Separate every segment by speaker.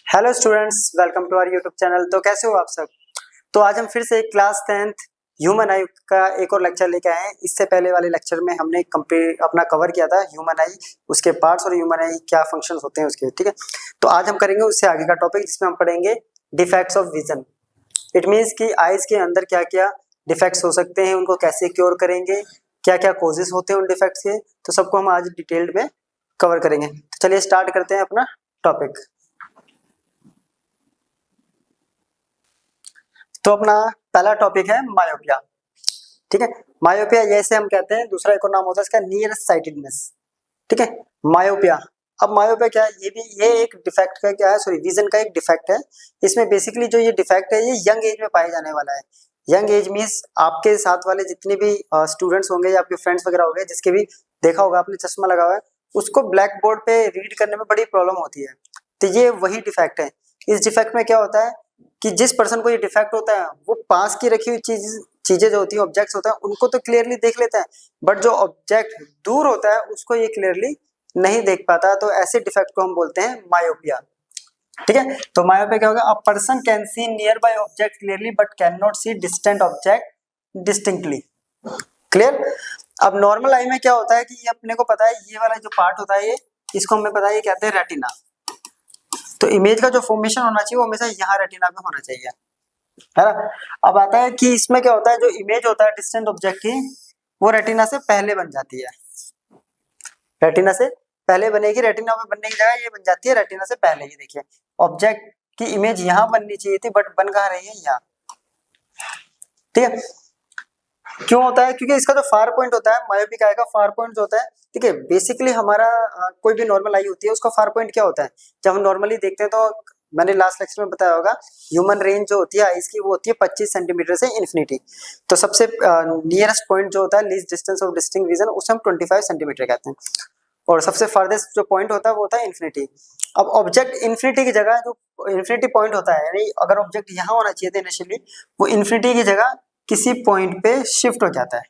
Speaker 1: Hello students, welcome to our YouTube channel. तो कैसे हो आप सब। तो आज हम फिर से क्लास 10th ह्यूमन आई का एक और लेक्चर लेके आए हैं। इससे पहले वाले लेक्चर में हमने कंप्लीट अपना कवर किया था ह्यूमन आई, उसके पार्ट्स और ह्यूमन आई क्या फंक्शंस होते हैं उसके। ठीक है, तो आज हम करेंगे उससे आगे का टॉपिक जिसमें हम पढ़ेंगे defects of vision. It means कि आइज के अंदर क्या क्या डिफेक्ट्स हो सकते हैं, उनको कैसे क्योर करेंगे, क्या क्या कॉजेस होते हैं उन डिफेक्ट्स के, तो सबको हम आज डिटेल्ड में कवर करेंगे। तो चलिए स्टार्ट करते हैं अपना टॉपिक। तो अपना पहला टॉपिक है मायोपिया। ठीक है, मायोपिया जैसे हम कहते हैं, दूसरा एक और नाम होता है इसका नियर साइटेडनेस। ठीक है, मायोपिया। अब मायोपिया क्या है, ये एक डिफेक्ट का क्या है, सॉरी विजन का एक डिफेक्ट है। इसमें बेसिकली जो ये डिफेक्ट है ये यंग एज में पाया जाने वाला है। यंग एज मीन्स आपके साथ वाले जितने भी स्टूडेंट्स होंगे या आपके फ्रेंड्स वगैरह होंगे, जिसके भी देखा होगा आपने चश्मा लगा हुआ है, उसको ब्लैक बोर्ड पे रीड करने में बड़ी प्रॉब्लम होती है। तो ये वही डिफेक्ट है। इस डिफेक्ट में क्या होता है कि जिस पर्सन को ये डिफेक्ट होता है वो पास की रखी हुई चीजें जो होती है, ऑब्जेक्ट्स होता है, उनको तो क्लियरली देख लेता है, बट जो ऑब्जेक्ट दूर होता है उसको ये क्लियरली नहीं देख पाता। तो ऐसे डिफेक्ट को हम बोलते हैं मायोपिया। ठीक है, तो मायोपिया क्या होगा, a person can see near by object clearly but can not see distant object distinctly. Clear. अब नॉर्मल आई में क्या होता है कि ये अपने को पता है, ये वाला जो पार्ट होता है ये, इसको हमें पता है, ये कहते हैं रेटिना। तो इमेज का जो फॉर्मेशन होना चाहिए वो हमेशा यहाँ रेटिना में होना चाहिए, है ना। अब आता है कि इसमें क्या होता है, जो इमेज होता है डिस्टेंट ऑब्जेक्ट की, वो रेटिना से पहले बन जाती है। रेटिना से पहले बनेगी, रेटिना में बनने की जगह ये बन जाती है रेटिना से पहले। ही देखिए, ऑब्जेक्ट की इमेज यहाँ बननी चाहिए थी बट बन कहाँ रही है, यहाँ। ठीक है, क्यों होता है, क्योंकि इसका जो फार पॉइंट होता है, मायोपिक आई का फार पॉइंट जो होता है, ठीक है, बेसिकली हमारा कोई भी नॉर्मल आई होती है उसका फार पॉइंट क्या होता है। जब हम नॉर्मली देखते हैं तो मैंने लास्ट लेक्चर में बताया होगा, ह्यूमन रेंज जो होती है आईज की वो होती है 25 सेंटीमीटर से इन्फिनिटी। तो सबसे नियरेस्ट पॉइंट जो होता है, least distance of distinct vision, उसे हम 25 सेंटीमीटर कहते हैं। और सबसे फार्देस्ट जो पॉइंट होता है वो होता है इन्फिनिटी। अब ऑब्जेक्ट इन्फिनिटी की जगह, जो इन्फिनिटी पॉइंट होता है, यानी अगर ऑब्जेक्ट यहाँ होना चाहिए था इनिशियली, वो इन्फिनिटी की जगह किसी पॉइंट पे शिफ्ट हो जाता है,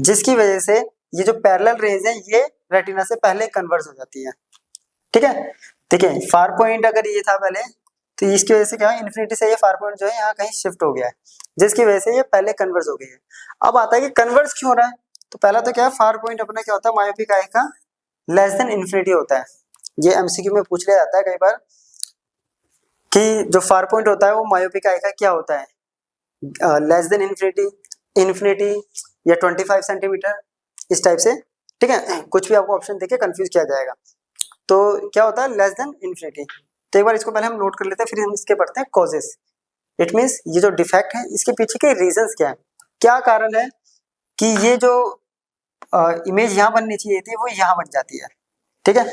Speaker 1: जिसकी वजह से ये जो पैरेलल रेज है ये रेटिना से पहले कन्वर्ज हो जाती है। ठीक है, देखिए फार पॉइंट अगर ये था पहले, तो इसकी वजह से क्या है, इन्फिनिटी से ये फार पॉइंट जो है यहाँ कहीं शिफ्ट हो गया है, जिसकी वजह से ये पहले कन्वर्ज हो गई है। अब आता है कि कन्वर्ज क्यों हो रहा है। तो पहला तो क्या है, फार पॉइंट अपना क्या होता है मायोपिक आई का, लेस देन इन्फिनिटी होता है। ये एमसीक्यू में पूछ लिया जाता है कई बार कि जो फार पॉइंट होता है वो मायोपिक आई का क्या होता है, लेस देन इन्फिनिटी, इन्फिनिटी या 25 सेंटीमीटर, इस टाइप से। ठीक है, कुछ भी आपको ऑप्शन देके कंफ्यूज किया जाएगा। तो क्या होता है लेस देन इन्फिनिटी। तो एक बार इसको पहले हम नोट कर लेते हैं, फिर हम इसके पढ़ते हैं कॉजेस। इट मीन्स ये जो डिफेक्ट है इसके पीछे के रीजंस क्या है, क्या कारण है कि ये जो इमेज यहाँ बननी चाहिए थी वो यहाँ बन जाती है। ठीक है,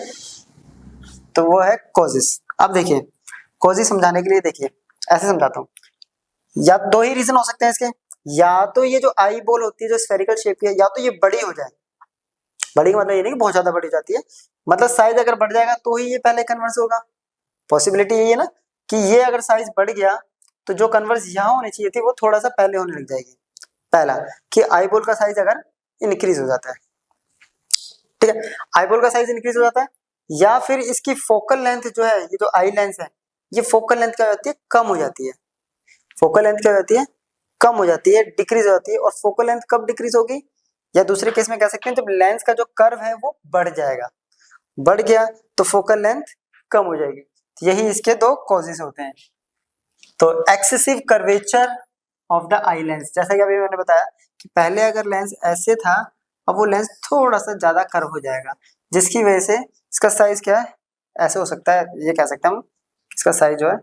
Speaker 1: तो वो है कॉजेस। अब देखिए कॉजेस समझाने के लिए देखिए ऐसे समझाता हूँ, या दो ही रीजन हो सकते हैं इसके, या तो ये जो आई बॉल होती है जो स्फेरिकल शेप की है, या तो ये बड़ी हो जाए। बड़ी का मतलब ये नहीं कि बहुत ज्यादा बड़ी हो जाती है, मतलब साइज अगर बढ़ जाएगा तो ही ये पहले कन्वर्स होगा। पॉसिबिलिटी यही है ना कि ये अगर साइज बढ़ गया तो जो कन्वर्स यहाँ होनी चाहिए थी वो थोड़ा सा पहले होने लग जाएगी। पहला कि आई बॉल का साइज अगर इंक्रीज हो जाता है, ठीक है, आई बॉल का साइज इंक्रीज हो जाता है, या फिर इसकी फोकल लेंथ जो है, ये जो आई लेंस है, ये फोकल लेंथ क्या होती है, कम हो जाती है। फोकल लेंथ क्या होती है, कम हो जाती है, डिक्रीज हो जाती है। और फोकल लेंथ कब डिक्रीज होगी, या दूसरे केस में कह सकते हैं जब लेंस का जो कर्व है वो बढ़ जाएगा। बढ़ गया तो फोकल लेंथ कम हो जाएगी। यही इसके दो कॉजेस होते हैं। तो excessive curvature of the eye lens, जैसा कि अभी मैंने बताया कि पहले अगर लेंस ऐसे था, अब वो लेंस थोड़ा सा ज्यादा कर्व हो जाएगा, जिसकी वजह से इसका साइज क्या है, ऐसे हो सकता है, ये कह सकता हूँ इसका साइज जो है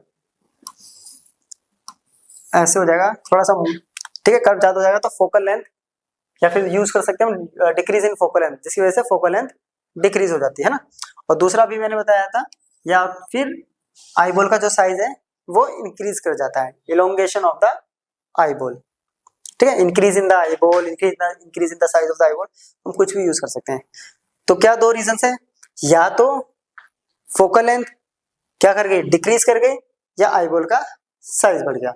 Speaker 1: ऐसे हो जाएगा थोड़ा सा, ठीक है, कर्व ज्यादा हो जाएगा। तो फोकल लेंथ, या फिर यूज कर सकते हैं हम डिक्रीज इन फोकल लेंथ, जिसकी वजह से फोकल लेंथ डिक्रीज हो जाती है ना। और दूसरा भी मैंने बताया था, या फिर आईबॉल का जो साइज है वो इंक्रीज कर जाता है, इलोंगेशन ऑफ द आईबॉल। ठीक है, increase in the eyeball, increase in the size of the eyeball, हम कुछ भी यूज कर सकते हैं। तो क्या दो रीजन है, या तो फोकल लेंथ क्या कर गई, डिक्रीज कर गई, या आईबॉल का साइज बढ़ गया।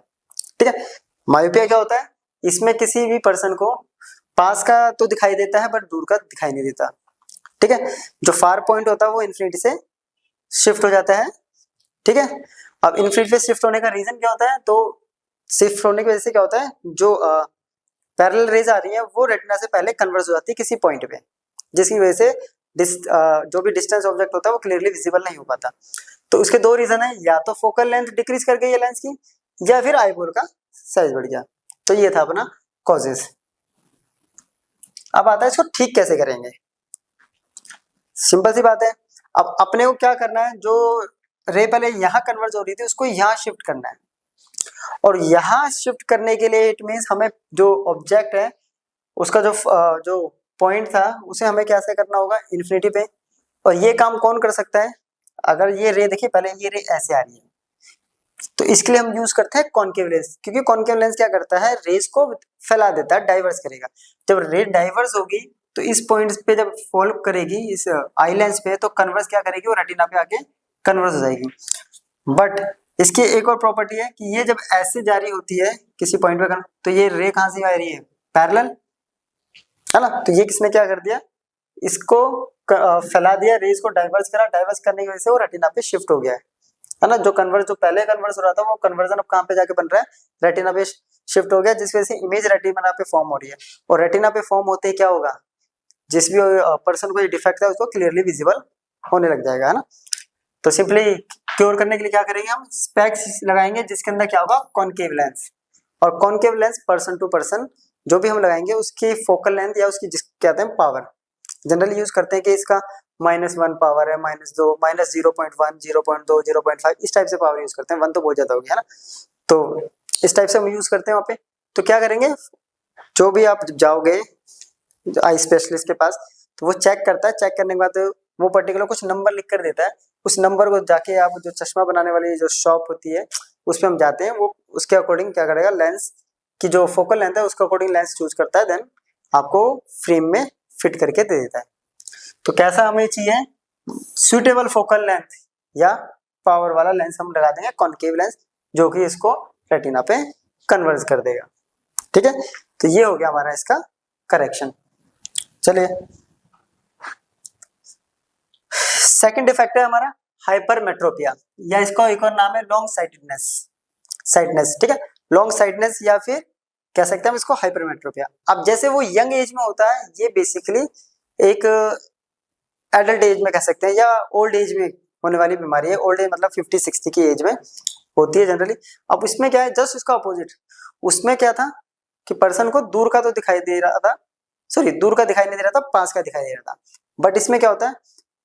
Speaker 1: ठीक है, मायोपिया क्या होता है, इसमें किसी भी पर्सन को पास का तो दिखाई देता है बट दूर का दिखाई नहीं देता। ठीक है, जो फार पॉइंट होता है वो इन्फिनिटी से शिफ्ट हो जाता है। ठीक है। अब इनफिनिटी पे शिफ्ट होने का रीजन क्या होता है, तो शिफ्ट होने की वजह से क्या होता है, जो पैरेलल रेज आ रही है वो रेटिना से पहले कन्वर्ज हो जाती है किसी पॉइंट पे, जिसकी वजह से जो भी डिस्टेंस ऑब्जेक्ट होता है वो क्लियरली विजिबल नहीं हो पाता। तो उसके दो रीजन है, या तो फोकल लेंथ डिक्रीज कर गई है लेंस की, या फिर आईबोर का साइज बढ़ गया। तो ये था अपना कॉजेस। अब आता है इसको ठीक कैसे करेंगे। सिंपल सी बात है, अब अपने को क्या करना है, जो रे पहले यहाँ कन्वर्ज हो रही थी उसको यहाँ शिफ्ट करना है, और यहाँ शिफ्ट करने के लिए इट मीन्स हमें जो ऑब्जेक्ट है उसका जो पॉइंट था उसे हमें कैसे करना होगा, इन्फिनिटी पे। और ये काम कौन कर सकता है, अगर ये रे देखिए पहले ये रे ऐसे आ रही है, तो इसके लिए हम यूज करते हैं कॉनकेव लेंस, क्योंकि कॉनकेव लेंस क्या करता है, रेज को फैला देता है, डाइवर्स करेगा। जब रे डाइवर्स होगी तो इस पॉइंट पे जब फॉलो करेगी इस आई लेंस पे, तो कन्वर्स क्या करेगी, वो रेटिना पे आके कन्वर्स हो जाएगी। बट इसकी एक और प्रॉपर्टी है कि ये जब ऐसे जारी होती है किसी पॉइंट पे, तो ये रे कहां से आ रही है, पैरेलल है ना। तो ये किसने क्या कर दिया, इसको फैला दिया, रेज को डाइवर्स करा, डाइवर्स करने की वजह से वो रेटिना पे शिफ्ट हो गया है ना। जो पहले कन्वर्स हो रहा था वो कन्वर्जन अब कहां पे जाके बन रहा है, रेटिना पे शिफ्ट हो गया, जिस वजह से इमेज रेटिना पे फॉर्म हो रही है। और रेटिना पे फॉर्म होते ही क्या होगा, जिस भी पर्सन को ये डिफेक्ट है उसको क्लियरली विजिबल होने लग जाएगा, है ना। तो सिंपली क्योर करने के लिए क्या करेंगे, हम स्पेक्स लगाएंगे जिसके अंदर क्या होगा, कॉनकेव लेंस। और concave lens person to person जो भी हम लगाएंगे उसकी फोकल लेंथ या उसकी जिस कहते हैं पावर, जनरली यूज करते हैं कि इसका -1 पावर है, -2, -0.1, 0.2, 0.5, इस टाइप से पावर यूज करते हैं। 1 तो बहुत ज्यादा हो गया, है ना। तो इस टाइप से हम यूज करते हैं वहाँ पे। तो क्या करेंगे, जो भी आप जाओगे आई स्पेशलिस्ट के पास, तो वो चेक करता है, चेक करने के बाद वो पर्टिकुलर कुछ नंबर लिख कर देता है, उस नंबर को जाके आप जो चश्मा बनाने वाली जो शॉप होती है उस पर हम जाते हैं, वो उसके अकॉर्डिंग क्या करेगा, लेंस की जो फोकल लेंथ है उसके अकॉर्डिंग लेंस चूज करता है, देन आपको फ्रेम में फिट करके दे देता है। तो कैसा हमें चाहिए, सुटेबल फोकल लेंथ या पावर वाला लेंस हम लगा देंगे, कॉनकेव लेंस, जो कि इसको रेटिना पे कन्वर्ज कर देगा। ठीक है, तो ये हो गया हमारा इसका करेक्शन। चलिए सेकंड डिफेक्ट है हमारा हाइपरमेट्रोपिया, या इसका एक और नाम है लॉन्ग साइटनेस। ठीक है, लॉन्ग साइटनेस या फिर कह सकते हैं हम इसको हाइपरमेट्रोपिया। अब जैसे वो यंग एज में होता है, ये बेसिकली एक एडल्ट एज में कह सकते हैं या ओल्ड एज में होने वाली बीमारी है। ओल्ड एज मतलब 50-60 की एज में होती है जनरली। अब इसमें क्या है, जस्ट इसका अपोजिट। उसमें क्या था कि पर्सन को दूर का तो दिखाई दे रहा था, दूर का दिखाई नहीं दे रहा था, पास का दिखाई दे रहा था। बट इसमें क्या होता है,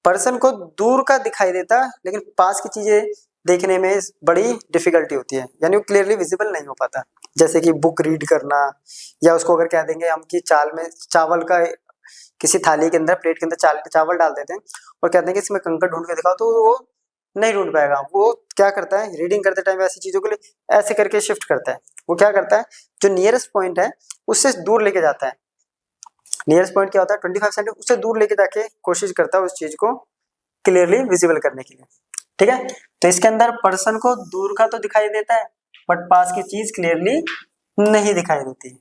Speaker 1: पर्सन को दूर का दिखाई देता है लेकिन पास की चीजें देखने में बड़ी डिफिकल्टी होती है, यानी वो क्लियरली विजिबल नहीं हो पाता। जैसे कि बुक रीड करना, या उसको अगर कह देंगे हम कि चाल में चावल का किसी थाली के अंदर, प्लेट के अंदर चावल डाल देते हैं और कहते हैं कि इसमें कंकड़ ढूंढ के दिखाओ, तो वो नहीं ढूंढ पाएगा। वो क्या करता है, रीडिंग करते टाइम ऐसी चीजों के लिए ऐसे करके शिफ्ट करता है। वो क्या करता है, जो नियरेस्ट पॉइंट है उससे दूर लेके जाता है। नियरेस्ट पॉइंट क्या होता है, 25 सेंटीमीटर, उससे दूर लेके जाके कोशिश करता है उस चीज को क्लियरली विजिबल करने के लिए। ठीक है, तो इसके अंदर पर्सन को दूर का तो दिखाई देता है बट पास की चीज क्लियरली नहीं दिखाई देती।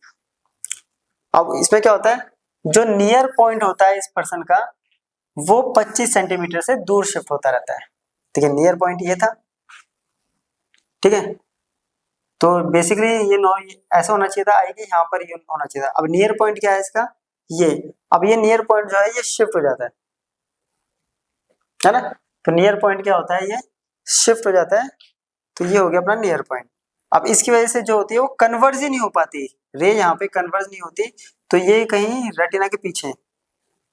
Speaker 1: अब इसमें क्या होता है, जो नियर पॉइंट होता है इस पर्सन का वो 25 सेंटीमीटर से दूर शिफ्ट होता रहता है। ठीक है, नियर पॉइंट ये था। ठीक है, तो बेसिकली ये ऐसा होना चाहिए था, आई कि यहाँ पर ये होना चाहिए था। अब नियर पॉइंट क्या है इसका, ये। अब ये नियर पॉइंट जो है ये शिफ्ट हो जाता है ना। तो नियर पॉइंट क्या होता है, ये शिफ्ट हो जाता है। तो ये हो गया अपना नियर पॉइंट। अब इसकी वजह से जो होती है वो कन्वर्ज ही नहीं हो पाती, रे यहाँ पे कन्वर्ज नहीं होती, तो ये कहीं रेटिना के पीछे है।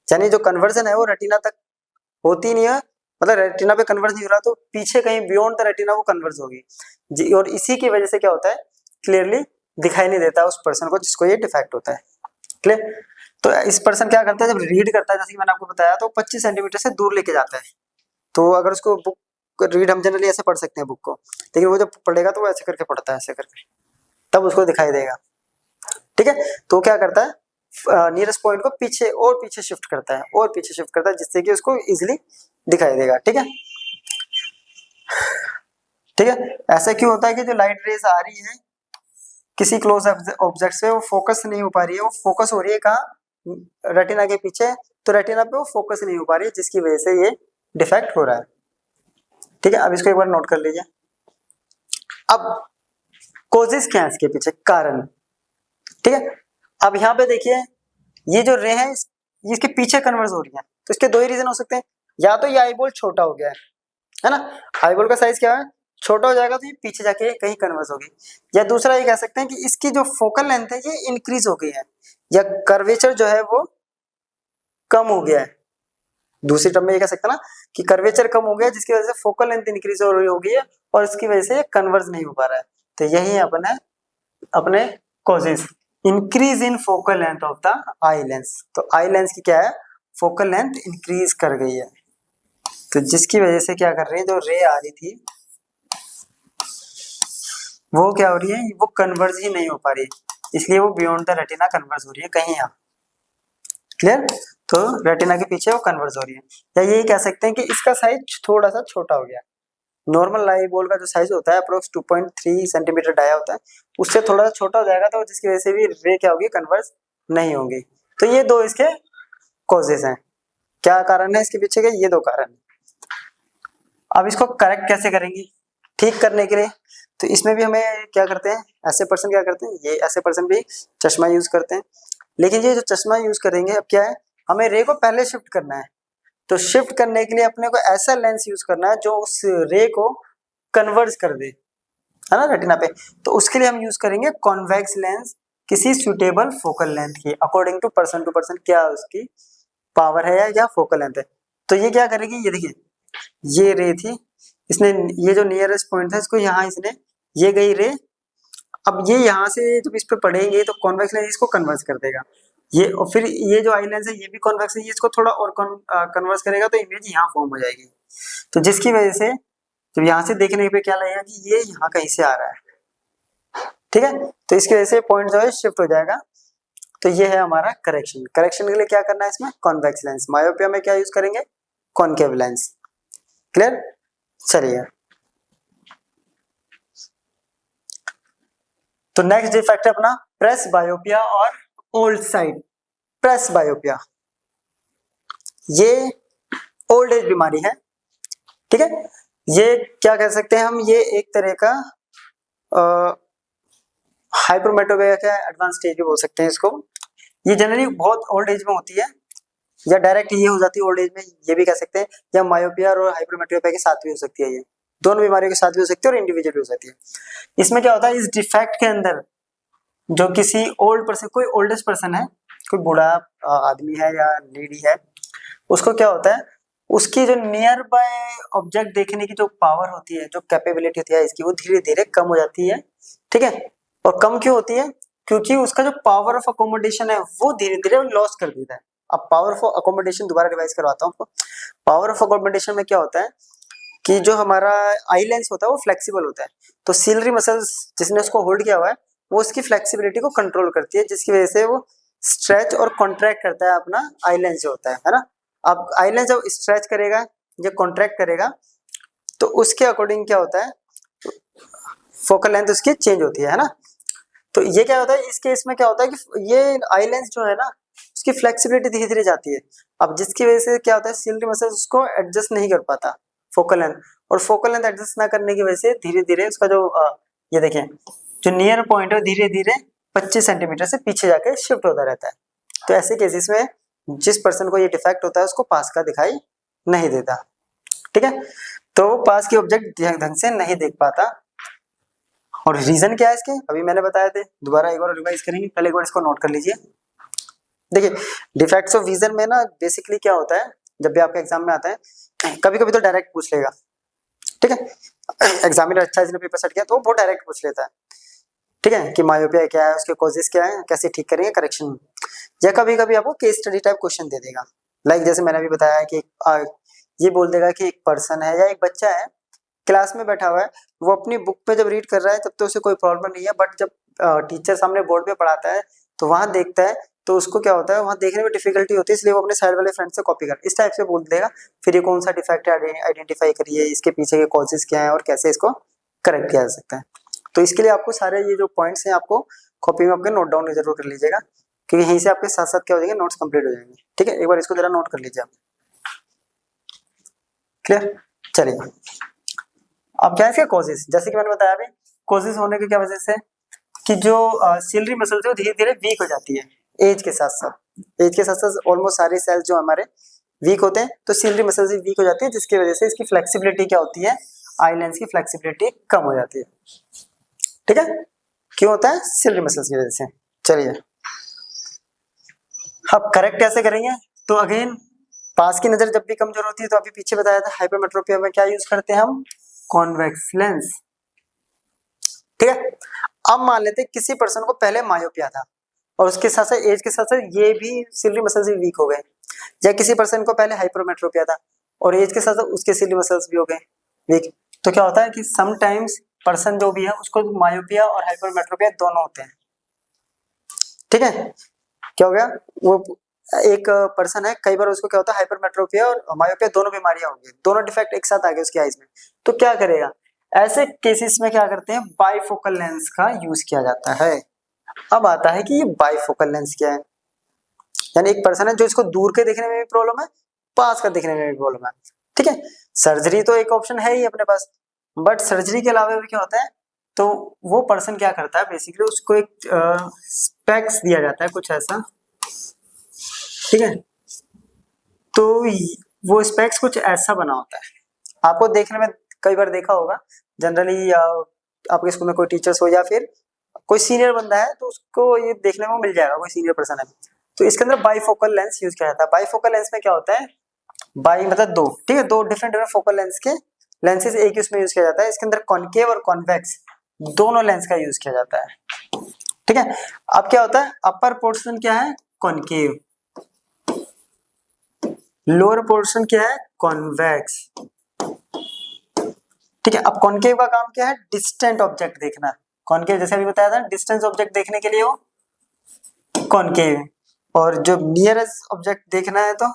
Speaker 1: यानी जो कन्वर्जन है वो रेटिना तक होती नहीं है, मतलब रेटिना पे कन्वर्ज नहीं हो रहा, तो पीछे कहीं बियॉन्ड द रेटिना वो कन्वर्ज होगी। और इसी की वजह से क्या होता है, क्लियरली दिखाई नहीं देता उस पर्सन को जिसको ये डिफेक्ट होता है। क्लियर। तो इस पर्सन क्या करता है, जब रीड करता है, जैसे कि मैंने आपको बताया, तो 25 सेंटीमीटर से दूर लेके जाता है। तो अगर उसको बुक रीड, हम जनरली ऐसे पढ़ सकते हैं बुक को, लेकिन वो जब पढ़ेगा तो वो ऐसे करके पढ़ता है, ऐसे करके, तब उसको दिखाई देगा। ठीक है, तो क्या करता है, नियरेस्ट पॉइंट को पीछे और पीछे शिफ्ट करता है और पीछे शिफ्ट करता है, जिससे कि उसको इजीली दिखाई देगा। ठीक है, ठीक है। ऐसा क्यों होता है कि जो लाइट रेज आ रही है किसी क्लोज ऑब्जेक्ट से, वो फोकस नहीं हो पा रही है, वो फोकस हो रही है कहाँ, रेटिना के पीछे, तो रेटिना पे वो फोकस नहीं हो पा रही है, जिसकी वजह से ये डिफेक्ट हो रहा है। ठीक है, अब इसको एक बार नोट कर लीजिए। अब कॉजेस क्या है इसके पीछे, कारण, ठीक है। अब यहाँ पे देखिए ये जो रे है ये इसके पीछे कन्वर्ज हो रही है, तो इसके दो ही रीजन हो सकते हैं, या तो ये आई बॉल छोटा हो गया है ना, आई बॉल का साइज क्या है, छोटा हो जाएगा तो ये पीछे जाके कहीं कन्वर्ज होगी, या दूसरा ये कह सकते हैं कि इसकी जो फोकल लेंथ है ये इंक्रीज हो गई है, या कर्वेचर जो है वो कम हो गया है। दूसरी टर्म में ये कह सकते हैं ना कि कर्वेचर कम हो गया है, जिसकी वजह से फोकल लेंथ इंक्रीज हो रही हो गई है और इसकी वजह से कन्वर्ज नहीं हो पा रहा है। तो यही अपने causes, increase in focal length of the eye lens. तो आई लेंस की क्या है, फोकल लेंथ इंक्रीज कर गई है, तो जिसकी वजह से क्या कर रही है, जो रे आ रही थी वो क्या हो रही है, वो कन्वर्ज ही नहीं हो पा रही, इसलिए वो बियॉन्ड द रेटिना कन्वर्ज हो रही है कहीं यहाँ। क्लियर, तो रेटिना के पीछे वो कन्वर्ज हो रही है, या यही कह सकते हैं कि इसका साइज थोड़ा सा छोटा हो गया। नॉर्मल आई बॉल का जो साइज होता है अप्रोक्स 2.3 सेंटीमीटर डाया होता है, उससे थोड़ा सा छोटा हो जाएगा, तो जिसकी वजह से भी रे क्या होगी, कन्वर्ज नहीं होगी। तो ये दो इसके कॉजेस हैं। क्या कारण है इसके पीछे के, ये दो कारण। अब इसको करेक्ट कैसे करेंगे, ठीक करने के लिए, तो इसमें भी हमें क्या करते हैं, ऐसे पर्सन क्या करते हैं, ये ऐसे पर्सन भी चश्मा यूज करते हैं, लेकिन ये जो चश्मा यूज करेंगे अब क्या है, हमें रे को पहले शिफ्ट करना है, तो शिफ्ट करने के लिए अपने को ऐसा लेंस यूज करना है जो उस रे को कन्वर्ज कर दे, है ना, रेटिना पे। तो उसके लिए हम यूज करेंगे कॉन्वेक्स लेंस किसी सुटेबल फोकल लेंथ की, अकॉर्डिंग टू पर्सन क्या उसकी पावर है या फोकल लेंथ है। तो ये क्या करेगी, ये देखिए ये रे थी, इसने ये जो नियरेस्ट पॉइंट था इसको यहाँ इसने ये गई रे, अब ये यहाँ से जब इस पे पड़ेंगे तो कॉन्वेक्स लेंस इसको कन्वर्ज कर देगा, ये और फिर ये जो आई लेंस है ये भी कॉन्वेक्स है, ये इसको थोड़ा और कन्वर्ज करेगा तो इमेज यहाँ फॉर्म हो जाएगी। तो जिसकी वजह से जब यहाँ से देखने पे क्या लगेगा कि ये यहाँ कहीं से आ रहा है, ठीक है, तो इसकी वजह से पॉइंट जो है शिफ्ट हो जाएगा। तो ये है हमारा करेक्शन। करेक्शन के लिए क्या करना है इसमें, कॉन्वेक्स लेंस। मायोपिया में क्या यूज करेंगे, कॉनकेव लेंस। क्लियर, चलिए। तो नेक्स्ट डिफेक्ट है अपना प्रेस बायोपिया और ओल्ड साइड प्रेस बायोपिया। ये ओल्ड एज बीमारी है, ठीक है, ये क्या कह सकते हैं हम, ये एक तरह का हाइपरमेट्रोपिया का एडवांस स्टेज भी बोल सकते हैं इसको। ये जनरली बहुत ओल्ड एज में होती है, या डायरेक्ट ये हो जाती है ओल्ड एज में, ये भी कह सकते हैं, या मायोपिया और हाइपरमेट्रोपिया के साथ भी हो सकती है, ये दोनों बीमारियों के साथ भी हो सकती है और इंडिविजुअल भी हो सकती है। इसमें क्या होता है, इस डिफेक्ट के अंदर जो किसी ओल्ड पर्सन, कोई ओल्डेस्ट पर्सन है, कोई बूढ़ा आदमी है या लेडी है, उसको क्या होता है, उसकी जो नियर बाय ऑब्जेक्ट देखने की जो पावर होती है, जो कैपेबिलिटी होती है इसकी, वो धीरे धीरे कम हो जाती है, ठीक है। और कम क्यों होती है, क्योंकि उसका जो पावर ऑफ अकोमोडेशन है वो धीरे धीरे लॉस कर देता है। अब पावर ऑफ अकोमोडेशन दोबारा रिवाइज करवाता हूँ आपको। पावर ऑफ अकोमोडेशन में क्या होता है कि जो हमारा आई लेंस होता है वो फ्लेक्सिबल होता है, तो सिलरी मसल्स जिसने उसको होल्ड किया हुआ है वो उसकी फ्लेक्सिबिलिटी को कंट्रोल करती है, जिसकी वजह से वो स्ट्रेच और कॉन्ट्रैक्ट करता है अपना आई लेंस जो होता है ना। अब आई लेंस जब स्ट्रेच करेगा या कॉन्ट्रैक्ट करेगा तो उसके अकॉर्डिंग क्या होता है, फोकल लेंथ उसकी चेंज होती है ना। तो ये क्या होता है, इस केस में क्या होता है कि ये आई लेंस जो है ना उसकी फ्लेक्सिबिलिटी धीरे धीरे जाती है। अब जिसकी वजह से क्या होता है, सिलरी मसल्स उसको एडजस्ट नहीं कर पाता फोकल लेंथ, और फोकल लेंथ एडजस्ट ना करने की वजह से धीरे धीरे उसका जो ये देखें जो नियर पॉइंट है धीरे धीरे 25 सेंटीमीटर से पीछे जाके शिफ्ट होता रहता है। तो ऐसे केसेस में जिस पर्सन को ये डिफेक्ट होता है उसको पास का दिखाई नहीं देता, ठीक है, तो वो पास के ऑब्जेक्ट ढंग से नहीं देख पाता। और रीजन क्या है इसके, अभी मैंने बताया थे, दोबारा एक बार रिवाइज करेंगे, पहले एक बार इसको नोट कर लीजिए। देखिए डिफेक्ट्स ऑफ विजन में ना बेसिकली क्या होता है, जब भी आपके एग्जाम में आता है कभी कभी तो डायरेक्ट पूछ लेगा, ठीक है, एग्जामिनर अच्छा इसने पेपर सेट किया तो वो डायरेक्ट पूछ लेता है, ठीक है, कि मायोपिया क्या है, उसके कॉजेस क्या है, कैसे ठीक करेंगे करेक्शन, या कभी कभी आपको केस स्टडी टाइप क्वेश्चन दे देगा। लाइक जैसे मैंने अभी बताया कि ये बोल देगा कि एक पर्सन है या एक बच्चा है क्लास में बैठा हुआ है, वो अपनी बुक पे जब रीड कर रहा है तब तो उसे कोई प्रॉब्लम नहीं है, बट जब टीचर सामने बोर्ड पे पढ़ाता है तो वहां देखता है तो उसको क्या होता है, वहां देखने में डिफिकल्टी होती है, इसलिए वो अपने साइड वाले फ्रेंड से कॉपी कर, इस टाइप से बोल देगा। फिर ये कौन सा डिफेक्ट है आइडेंटिफाई करिए, इसके पीछे के कॉजेस क्या है और कैसे इसको करेक्ट किया जा सकता है। तो इसके लिए आपको सारे ये जो पॉइंट्स हैं आपको कॉपी में आपके नोट डाउन जरूर कर लीजिएगा, क्योंकि यहीं से आपके साथ साथ क्या हो जाएंगे, नोट्स कंप्लीट हो जाएंगे, ठीक है। एक बार इसको जरा नोट कर लीजिए आप, क्लियर, चलिए अब क्या है इसके कॉजेस, जैसे कि मैंने बताया अभी, कॉजेस होने की क्या वजह से कि जो सिलरी मसल्स है वो धीरे धीरे वीक हो जाती है एज के साथ साथ। एज के साथ साथ ऑलमोस्ट सारे सेल्स जो हमारे वीक होते हैं, तो सिलरी मसल्स वीक हो जाती है, जिसकी वजह से इसकी फ्लेक्सिबिलिटी क्या होती है, आई लेंस की फ्लेक्सिबिलिटी कम हो जाती है। ठीक है, क्यों होता है, सिलरी मसल्स की वजह से। चलिए अब करेक्ट कैसे करेंगे, तो अगेन पास की नजर जब भी कमजोर होती है, तो अभी पीछे बताया था हाइपरमेट्रोपिया में क्या यूज करते हैं हम, कॉन्वेक्स लेंस। ठीक है, अब मान लेते हैं किसी पर्सन को पहले मायोपिया था और उसके साथ साथ एज के साथ साथ ये भी सिलरी मसल्स भी वीक हो गए, या किसी पर्सन को पहले हाइपरमेट्रोपिया था और एज के साथ साथ उसके सिलरी मसल्स भी हो गए वीक, तो क्या होता है कि समटाइम्स पर्सन जो भी है उसको मायोपिया और हाइपरमेट्रोपिया दोनों होते हैं। ठीक है, क्या हो गया, वो एक पर्सन है, कई बार उसको क्या होता है हाइपरमेट्रोपिया और मायोपिया दोनों बीमारियां होंगी, दोनों डिफेक्ट एक साथ आ गए उसकी आईज में, तो क्या करेगा, ऐसे केसेस में क्या करते हैं, बाइफोकल लेंस का यूज किया जाता है। अब आता है कि ये बाइफोकल लेंस क्या है, यानी एक पर्सन है जो इसको दूर के देखने में भी प्रॉब्लम है, पास का देखने में भी प्रॉब्लम है। ठीक है, सर्जरी तो एक ऑप्शन है ही अपने पास, बट सर्जरी के अलावा भी क्या होता है, तो वो पर्सन क्या करता है, बेसिकली उसको एक स्पेक्स दिया जाता है कुछ ऐसा। ठीक है, तो वो स्पेक्स कुछ ऐसा बना होता है, आपको देखने में कई बार देखा होगा जनरली, आपके स्कूल में कोई टीचर्स हो या फिर कोई सीनियर बंदा है तो उसको ये देखने में मिल जाएगा, कोई सीनियर पर्सन है, तो इसके अंदर बाइफोकल लेंस यूज किया जाता है। बाइफोकल लेंस में क्या होता है, बाई मतलब दो, ठीक है, दो डिफरेंट फोकल लेंस के लेंसेज एक ही उसमें यूज किया जाता है, इसके अंदर कॉनकेव और कॉन्वेक्स दोनों लेंस का यूज किया जाता है। ठीक है, अब क्या होता है, अपर पोर्शन क्या है, कॉनकेव, लोअर पोर्शन क्या है, कॉन्वेक्स। ठीक है, अब कॉनकेव का काम क्या है, डिस्टेंट ऑब्जेक्ट देखना, कॉनकेव जैसे अभी बताया था डिस्टेंस ऑब्जेक्ट देखने के लिए वो कॉनकेव, और जो नियरेस्ट ऑब्जेक्ट देखना है तो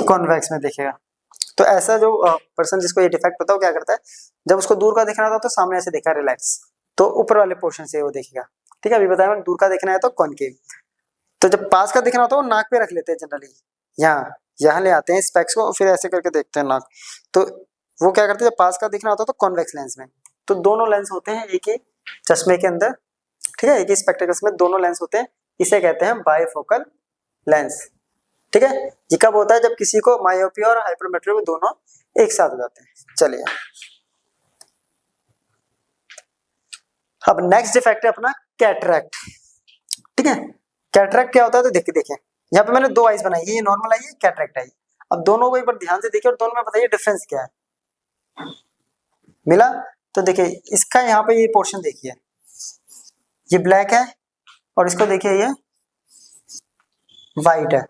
Speaker 1: कॉन्वेक्स में देखेगा। तो ऐसा जो पर्सन जिसको ये डिफेक्ट होता है वो क्या करता है, जब उसको दूर का देखना था तो सामने से देखा रिलैक्स, तो ऊपर वाले पोर्शन से वो देखेगा। ठीक है, अभी बताया दूर का देखना है तो कॉनकेव, तो जब पास का देखना होता है वो नाक पे रख लेते हैं जनरली, यहाँ ले आते हैं स्पेक्स को, फिर ऐसे करके देखते हैं नाक, तो वो क्या करते हैं, जब पास का देखना होता है तो कॉन्वेक्स लेंस में, तो दोनों लेंस होते हैं एक ही चश्मे के अंदर। ठीक है, एक ही स्पेक्टेकल्स में दोनों लेंस होते हैं, इसे कहते हैं बाइफोकल लेंस। ठीक है, ये कब होता है, जब किसी को मायोपिया और हाइपरमेट्रोपिया दोनों एक साथ हो जाते हैं। चलिए अब नेक्स्ट डिफेक्ट है अपना कैटरैक्ट। ठीक है, कैटरैक्ट क्या होता है, तो देखिए यहाँ पे मैंने दो आईज बनाई है, ये नॉर्मल आई है, कैटरैक्ट आई। अब दोनों को एक बार ध्यान से देखिए और दोनों में बताइए डिफरेंस क्या है, मिला, तो देखिए इसका यहाँ पे ये पोर्शन देखिए, ये ब्लैक है और इसको देखिए ये व्हाइट है,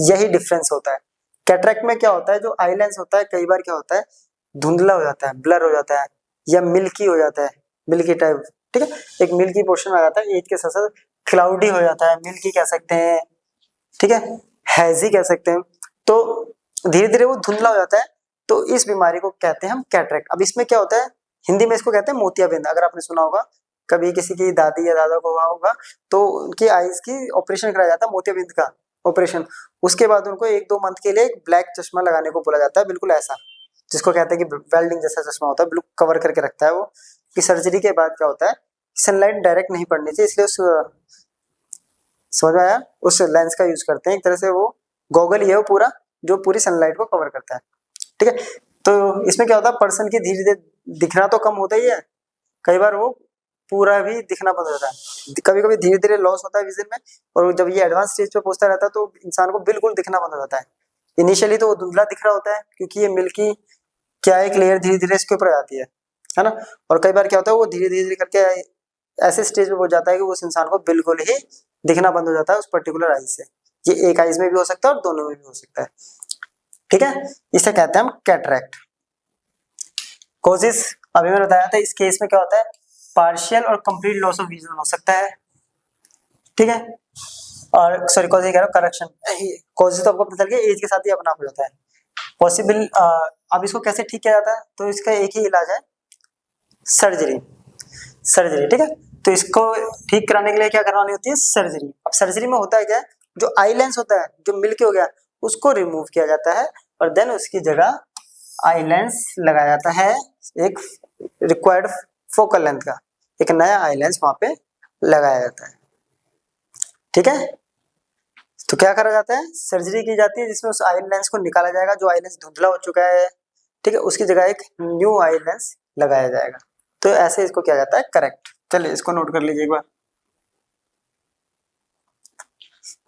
Speaker 1: यही डिफरेंस होता है। कैटरैक्ट में क्या होता है, जो आई लेंस होता है कई बार क्या होता है, धुंधला हो जाता है, ब्लर हो जाता है, या मिल्की हो जाता है, मिल्की टाइप। ठीक है, एक मिल्की पोर्शन आ जाता है, एज के साथ साथ क्लाउडी हो जाता है, मिल्की कह सकते हैं, ठीक है, हैजी कह सकते हैं, तो धीरे धीरे वो धुंधला हो जाता है, तो इस बीमारी को कहते हैं हम कैटरैक्ट। अब इसमें क्या होता है, हिंदी में इसको कहते हैं मोतियाबिंद, अगर आपने सुना होगा कभी किसी की दादी या दादा को हुआ होगा तो उनकी आईज की ऑपरेशन कराया जाता है, मोतियाबिंद का ऑपरेशन, उसके बाद उनको 1-2 मंथ के लिए एक ब्लैक चश्मा लगाने को बोला जाता है, बिल्कुल ऐसा, जिसको कहते हैं कि वेल्डिंग जैसा चश्मा होता है, बिल्कुल कवर करके रखता है वो, कि सर्जरी के बाद क्या होता है, सनलाइट डायरेक्ट नहीं पड़नी चाहिए, इसलिए उस समझ में आया, उस लेंस का यूज करते हैं, एक तरह से वो गॉगल ही है वो पूरा, जो पूरी सनलाइट को कवर करता है। ठीक है, तो इसमें क्या होता है, पर्सन की धीरे धीरे दिखना तो कम होता ही है, कई बार वो पूरा भी दिखना बंद हो जाता है, कभी कभी धीरे धीरे लॉस होता है विजन में, और जब ये एडवांस स्टेज पे पहुंचता रहता है तो इंसान को बिल्कुल दिखना बंद हो जाता है। इनिशियली तो वो धुंधला दिख रहा होता है क्योंकि ये मिल्की क्या एक लेयर धीरे धीरे इसके ऊपर आ जाती है ना, और कई बार क्या होता है वो धीरे धीरे करके ऐसे स्टेज पे पहुंच जाता है कि उस इंसान को बिल्कुल ही दिखना बंद हो जाता है उस पर्टिकुलर आईज से। ये एक आईज में भी हो सकता है और दोनों में भी हो सकता है। ठीक है, इसे कहते हैं हम कैटरैक्ट। कॉजेस अभी मैंने बताया था, इस केस में क्या होता है, पार्शियल और कंप्लीट लॉस ऑफ विजन हो सकता है। ठीक है, और सॉरी कॉजेस कह रहा हूं, करेक्शन, कॉजेस तो आपको पता चल गया, एज के साथ ही अपना आप हो जाता है पॉसिबल। अब इसको कैसे ठीक किया जाता है, तो इसका एक ही इलाज है, सर्जरी। सर्जरी, ठीक है, तो इसको ठीक कराने के लिए क्या करवानी होती है, सर्जरी। अब सर्जरी में होता है क्या, जो आई लेंस होता है जो मिल्की हो गया उसको रिमूव किया जाता है और देन उसकी जगह आई लेंस लगाया जाता है, एक रिक्वायर्ड फोकल लेंथ का एक नया आई लेंस वहां पे लगाया जाता है। ठीक है, तो क्या करा जाता है, सर्जरी की जाती है जिसमें उस आई लेंस को निकाला जाएगा, जो आई लेंस धुंधला हो चुका है, ठीक है, उसकी जगह एक न्यू आई लेंस लगाया जाएगा। तो ऐसे इसको किया जाता है करेक्ट। चलिए इसको नोट कर लीजिए एक बार।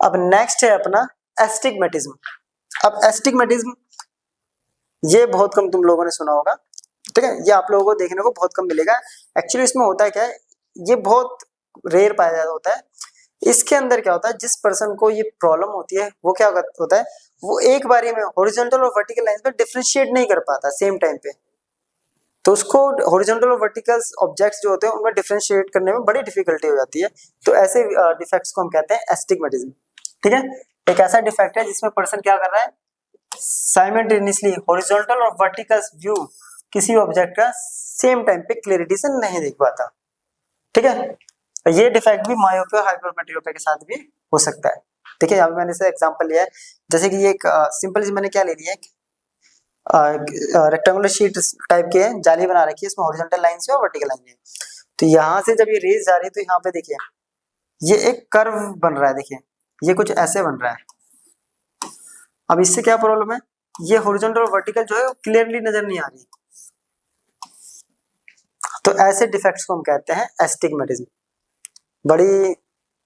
Speaker 1: अब नेक्स्ट है अपना एस्टिग्मेटिज्म। अब एस्टिग्मेटिज्म ये बहुत कम तुम लोगों ने सुना होगा, ठीक है, ये आप लोगों को देखने को बहुत कम मिलेगा। एक्चुअली इसमें होता है क्या है, ये बहुत रेयर पाया जाता होता है। इसके अंदर क्या होता है, जिस पर्सन को ये प्रॉब्लम होती है वो क्या होता है, वो एक बारी में हॉरिजॉन्टल और वर्टिकल लाइंस में डिफरेंशिएट नहीं कर पाता सेम टाइम पे। तो उसको हॉरिजॉन्टल और वर्टिकल ऑब्जेक्ट्स जो होते हैं उनमें डिफरेंशिएट करने में बड़ी डिफिकल्टी हो जाती है। तो ऐसे डिफेक्ट्स को हम कहते हैं एस्टिग्मेटिज्म। ठीक है, एक ऐसा डिफेक्ट है जिसमें पर्सन क्या कर रहा है, साइमल्टेनियसली हॉरिजॉन्टल और वर्टिकल व्यू किसी ऑब्जेक्ट का सेम टाइम पे क्लैरिटी से नहीं देख पाता। ठीक है, ये डिफेक्ट भी मायोपिया हाइपरमेट्रोपिया के साथ भी हो सकता है। ठीक है, यहाँ पे मैंने से एग्जांपल लिया है, जैसे कि ये एक सिंपल सी मैंने क्या ले लिया है, रेक्टेंगुलर शीट टाइप के जाली बना रखी है, इसमें हॉरिजॉन्टल लाइन है और वर्टिकल लाइन है। तो यहाँ से जब ये रेज जा रही है तो यहाँ पे देखिए ये एक कर्व बन रहा है, देखिए ये कुछ ऐसे बन रहा है। अब इससे क्या प्रॉब्लम है, ये हॉरिजॉन्टल और वर्टिकल जो है वो क्लियरली नजर नहीं आ रही। तो ऐसे डिफेक्ट्स को हम कहते हैं एस्टिग्मेटिज्म। बड़ी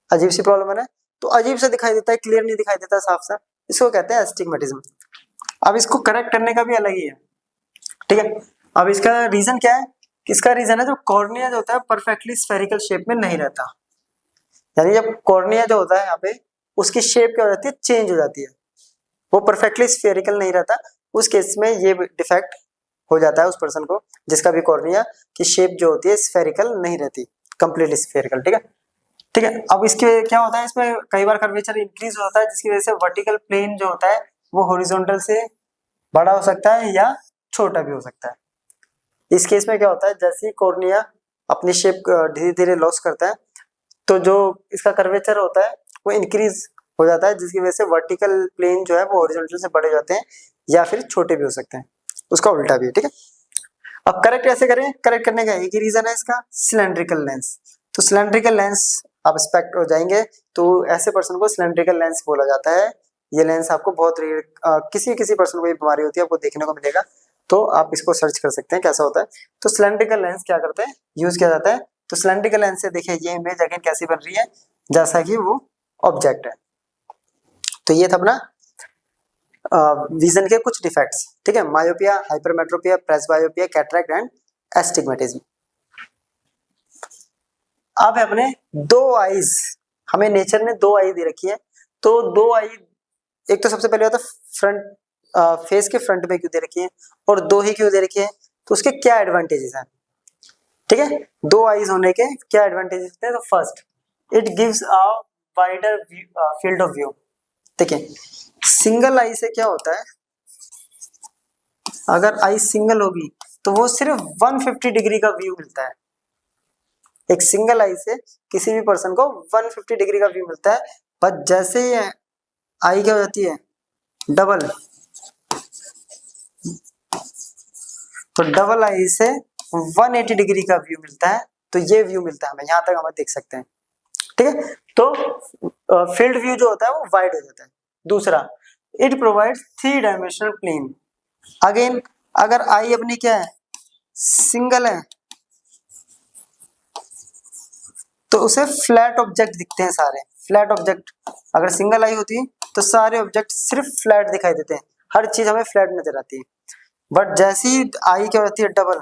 Speaker 1: अजीब सी प्रॉब्लम है ना, तो अजीब से दिखाई देता है, क्लियर नहीं दिखाई देता साफ साफ, इसको कहते हैं एस्टिग्मेटिज्म। अब इसको करेक्ट करने का भी अलग ही है। ठीक है, अब इसका रीजन क्या है, इसका रीजन है जो कॉर्निया जो होता है परफेक्टली स्फेरिकल शेप में नहीं रहता। यानी जब कॉर्निया जो होता है यहाँ पे उसकी शेप क्या हो जाती है, चेंज हो जाती है, वो परफेक्टली स्फेरिकल नहीं रहता। उस केस में ये डिफेक्ट हो जाता है उस पर्सन को जिसका भी कॉर्निया की शेप जो होती है स्फेरिकल नहीं रहती, कंप्लीटली स्फेरिकल। ठीक है, ठीक है, अब इसके क्या होता है, इसमें कई बार कर्वेचर इंक्रीज होता है जिसकी वजह से वर्टिकल प्लेन जो होता है वो हॉरिजॉन्टल से बड़ा हो सकता है या छोटा भी हो सकता है। इस केस में क्या होता है, जैसे ही कॉर्निया अपनी शेप धीरे धीरे लॉस करता है तो जो इसका कर्वेचर होता है वो इंक्रीज हो जाता है, जिसकी वजह से वर्टिकल प्लेन जो है वो हॉरिजॉन्टल से बड़े जाते हैं या फिर छोटे भी हो सकते हैं, उसका उल्टा भी है। ठीक है, अब करेक्ट कैसे करें, करेक्ट करने का एक ही रीजन है इसका, सिलेंड्रिकल लेंस। तो सिलेंड्रिकल लेंस आप एक्सपेक्ट हो जाएंगे तो ऐसे पर्सन को सिलेंड्रिकल लेंस बोला जाता है। ये लेंस आपको बहुत रेयर किसी पर्सन को ये बीमारी होती है आपको देखने को मिलेगा, तो आप इसको सर्च कर सकते हैं कैसा होता है। तो सिलेंड्रिकल लेंस क्या करते हैं, यूज किया जाता है। तो सिलेंड्रिकल लेंस से देखिए ये इमेज अगेन कैसी बन रही है, जैसा कि वो ऑब्जेक्ट है। तो ये था अपना विजन के कुछ डिफेक्ट्स। ठीक है, myopia, hypermetropia, presbyopia, cataract and astigmatism. अब है अपने दो आईज, हमें नेचर ने दो आई दे रखी है। तो दो आई, एक तो सबसे पहले होता है फ्रंट, फेस के फ्रंट में क्यों दे रखी है और दो ही क्यों दे रखी है, तो उसके क्या एडवांटेजेस हैं। ठीक है, दो आईज होने के क्या एडवांटेजेस होते हैं। तो first, it gives a wider field of view. देखिए सिंगल आई से क्या होता है, अगर आई सिंगल होगी तो वो सिर्फ 150 डिग्री का व्यू मिलता है। एक सिंगल आई से किसी भी पर्सन को 150 डिग्री का व्यू मिलता है, पर जैसे ही आई क्या हो जाती है डबल, तो डबल आई से 180 डिग्री का व्यू मिलता है। तो ये व्यू मिलता है हमें, यहाँ तक हम देख सकते हैं। ठीक है, तो फील्ड व्यू जो होता है वो वाइड हो जाता है। दूसरा, it provides 3 dimensional plane. Again अगर आई अपनी क्या है, सिंगल है, तो उसे फ्लैट ऑब्जेक्ट दिखते हैं सारे। फ्लैट ऑब्जेक्ट अगर सिंगल आई होती है तो सारे ऑब्जेक्ट सिर्फ फ्लैट दिखाई देते हैं, हर चीज हमें फ्लैट नजर आती है। बट जैसी आई क्या होती है डबल,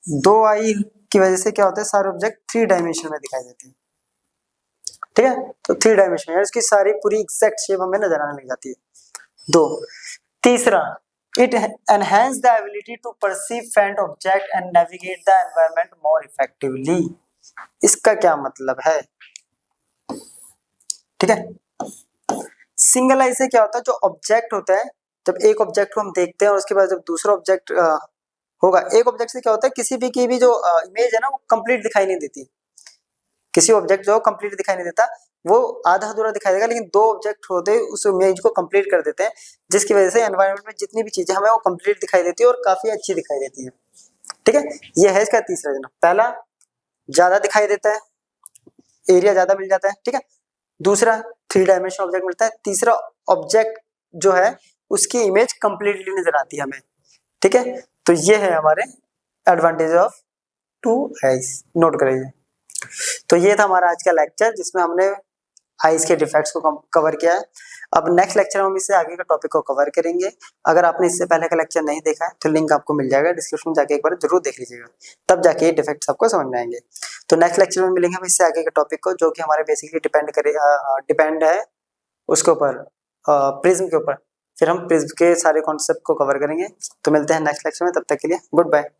Speaker 1: दो आई की वजह से क्या होता है, सारे ऑब्जेक्ट 3 डायमेंशन में दिखाई देते हैं। ठीक है, तो 3 डायमेंशन यानी उसकी सारी पूरी एग्जैक्ट शेप हमें नजर आने लग जाती है। दो, तीसरा, it enhance the ability to perceive faint object and navigate the environment more effectively। इसका क्या मतलब है, ठीक है, सिंगल आई से क्या होता है, जो ऑब्जेक्ट होता है, जब एक ऑब्जेक्ट को हम देखते हैं और उसके बाद जब दूसरा ऑब्जेक्ट होगा, एक ऑब्जेक्ट से क्या होता है, किसी भी की भी जो इमेज है ना वो कंप्लीट दिखाई नहीं देती। किसी ऑब्जेक्ट जो कंप्लीट दिखाई नहीं देता, वो आधा अधूरा दिखाई देगा, लेकिन दो ऑब्जेक्ट होते उस इमेज को कंप्लीट कर देते हैं, जिसकी वजह से एनवायरनमेंट में जितनी भी चीजें हमें वो कंप्लीट दिखाई देती है और काफी अच्छी दिखाई देती है। ठीक है, ये है इसका तीसरा रीजन। पहला, ज्यादा दिखाई देता है, एरिया ज्यादा मिल जाता है। ठीक है, दूसरा 3 डायमेंशनल ऑब्जेक्ट मिलता है। तीसरा, ऑब्जेक्ट जो है उसकी इमेज कंप्लीटली नजर आती है हमें। ठीक है, तो ये है हमारे एडवांटेज ऑफ 2 आईज, नोट करिए। तो ये था हमारा आज का लेक्चर जिसमें हमने आईज के डिफेक्ट्स को कवर किया है। अब नेक्स्ट लेक्चर में हम इससे आगे का टॉपिक को कवर करेंगे। अगर आपने इससे पहले का लेक्चर नहीं देखा है तो लिंक आपको मिल जाएगा डिस्क्रिप्शन में, जाके एक बार जरूर देख लीजिएगा, तब जाके ये डिफेक्ट्स आपको समझ में आएंगे। तो नेक्स्ट लेक्चर में मिलेंगे हम इससे आगे के टॉपिक को, जो कि हमारे बेसिकली डिपेंड है उसके ऊपर, प्रिज्म के ऊपर। फिर हम प्रिज्म के सारे कॉन्सेप्ट को कवर करेंगे। तो मिलते हैं नेक्स्ट लेक्चर में, तब तक के लिए गुड बाय।